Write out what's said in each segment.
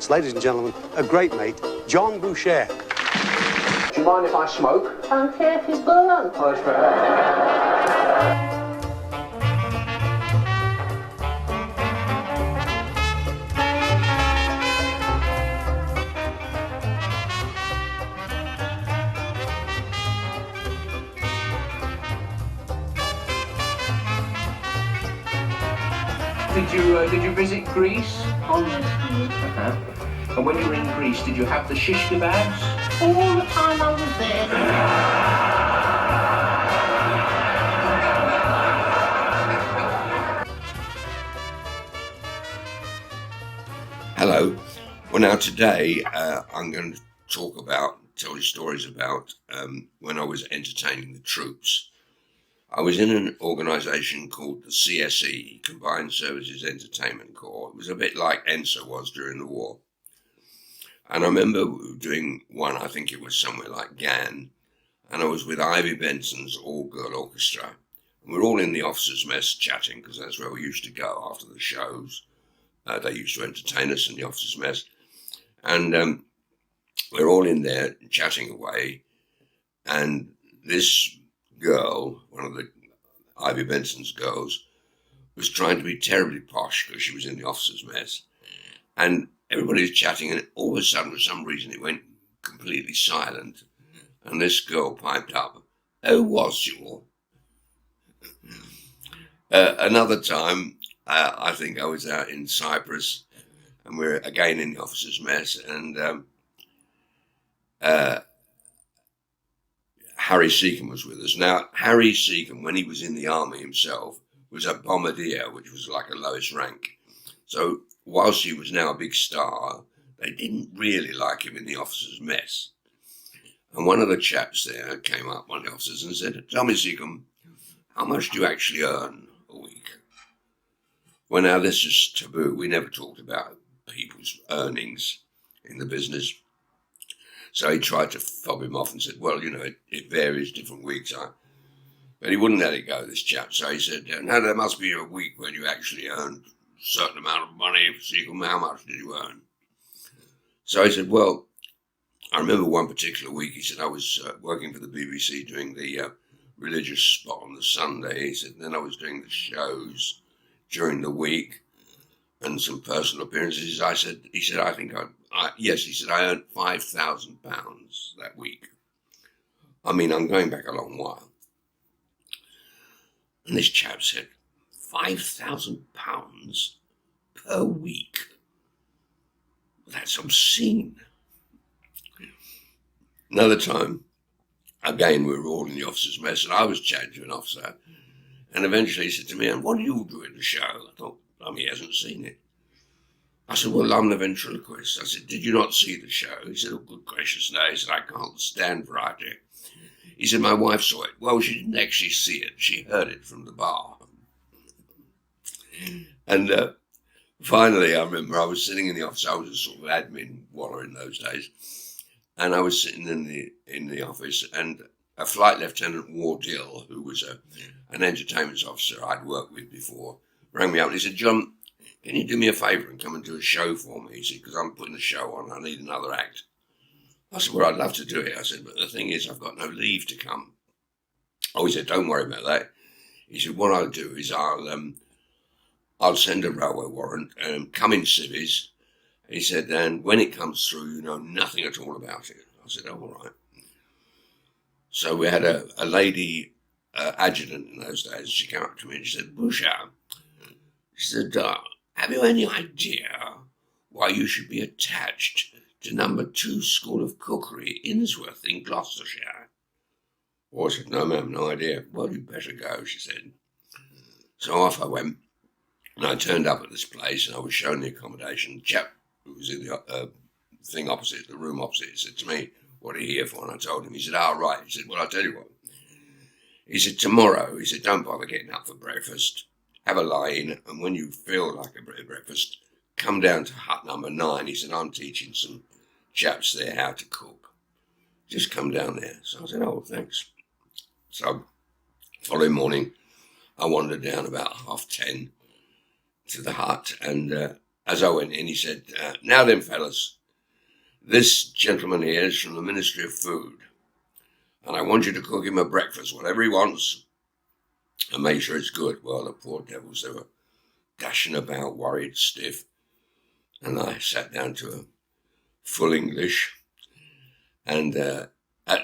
hearts, ladies and gentlemen, a great mate, John Bouchier. Do you mind if I smoke? Don't care if you burn. Oh, that's fair. Did you visit Greece? Oh, yes, Uh-huh. And when you were in Greece, did you have the shish kebabs? all the time I was there. Hello. Well, now today I'm going to tell you stories about when I was entertaining the troops. I was in an organisation called the CSE, Combined Services Entertainment Corps. It was a bit like ENSA was during the war. And I remember doing one, I think it was somewhere like Gan, and I was with Ivy Benson's all-girl orchestra. And we were all in the officers' mess chatting, because that's where we used to go after the shows. They used to entertain us in the officers' mess. And we're all in there chatting away. And this girl, one of the Ivy Benson's girls, was trying to be terribly posh because she was in the officers' mess. And everybody was chatting, and all of a sudden, for some reason, it went completely silent. And this girl piped up, "Oh, was you?" Another time, I think I was out in Cyprus, and we're again in the officers' mess, and Harry Seacombe was with us. Now, Harry Seacombe, when he was in the army himself, was a bombardier, which was like a lowest rank. So whilst he was now a big star, they didn't really like him in the officers' mess. And one of the chaps there came up, one of the officers, and said, "Tell me, Seacombe, how much do you actually earn a week?" Well, now this is taboo. We never talked about people's earnings in the business. So he tried to fob him off and said, "Well, you know, it varies different weeks." But he wouldn't let it go, this chap. So he said, "No, there must be a week when you actually earned a certain amount of money. Seacombe, how much did you earn?" So he said, "Well, I remember one particular week," he said, "I was working for the BBC doing the religious spot on the Sunday." He said, "Then I was doing the shows during the week and some personal appearances." He said, "I think yes," he said, "I earned £5,000 that week." I mean, I'm going back a long while. And this chap said, £5,000 per week? That's obscene. Another time, again, we were all in the officers' mess, and I was chatting to an officer, and eventually he said to me, "And what do you do in the show?" I thought, he hasn't seen it. I said, "Well, I'm the ventriloquist." I said, "Did you not see the show?" He said, "Oh, good gracious, no." He said, "I can't stand variety." He said, "My wife saw it." Well, she didn't actually see it. She heard it from the bar. And finally, I remember I was sitting in the office. I was a sort of admin waller in those days. And I was sitting in the office, and a flight lieutenant, Wardill, who was an entertainment officer I'd worked with before, rang me up and he said, "John, can you do me a favour and come and do a show for me?" He said, "Because I'm putting a show on. I need another act." I said, "Well, I'd love to do it." I said, "But the thing is, I've got no leave to come." Oh, he said, "Don't worry about that." He said, "What I'll do is I'll send a railway warrant and come in civvies." He said, "And when it comes through, you know nothing at all about it." I said, "Oh, all right." So we had a lady adjutant in those days. She came up to me and she said, "Bouchier," she said, "have you any idea why you should be attached to No. 2 School of Cookery, Innsworth in Gloucestershire?" Oh, I said, "No, ma'am, no idea." "Well, you better go," she said. So off I went, and I turned up at this place, and I was shown the accommodation. The chap who was in the thing opposite, the room opposite, he said to me, "What are you here for?" And I told him. He said, "Oh, right." He said, "Well, I'll tell you what." He said, "Tomorrow," he said, "don't bother getting up for breakfast. Have a lie-in, and when you feel like a bit of breakfast, come down to hut number 9. He said, "I'm teaching some chaps there how to cook. Just come down there." So I said, "Oh, thanks." So following morning, I wandered down about 10:30 to the hut, and as I went in, he said, now then, fellas, this gentleman here is from the Ministry of Food, and I want you to cook him a breakfast, whatever he wants, and make sure it's good. Well, the poor devils, they were dashing about, worried, stiff, and I sat down to a full English, and at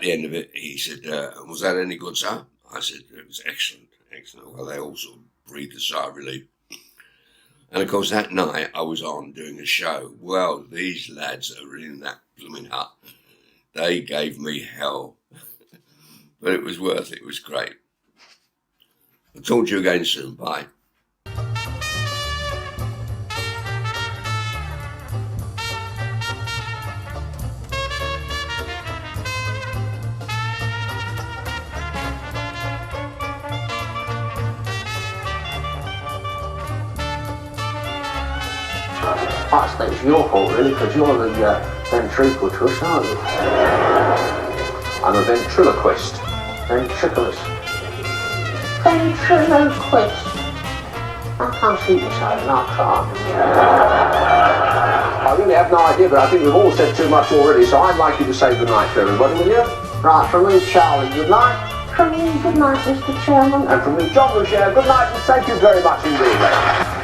the end of it, he said, was that any good, sir? I said, it was excellent, excellent. Well, they all sort of breathed a sigh of relief. And of course, that night I was on doing a show. Well, these lads that were in that blooming hut, they gave me hell. But it was worth it. It was great. I'll talk to you again soon. Bye. I suppose it's your fault, really, because you're the ventriloquist, aren't you? I'm a ventriloquist. Ventriloquist. Ventriloquist. I can't see you saying I can't. I really have no idea, but I think we've all said too much already, so I'd like you to say goodnight to everybody, will you? Right, from me, Charlie, good night. From me, good night, Mr. Chairman. And from me, John Bouchier, good night, and thank you very much indeed, ladies.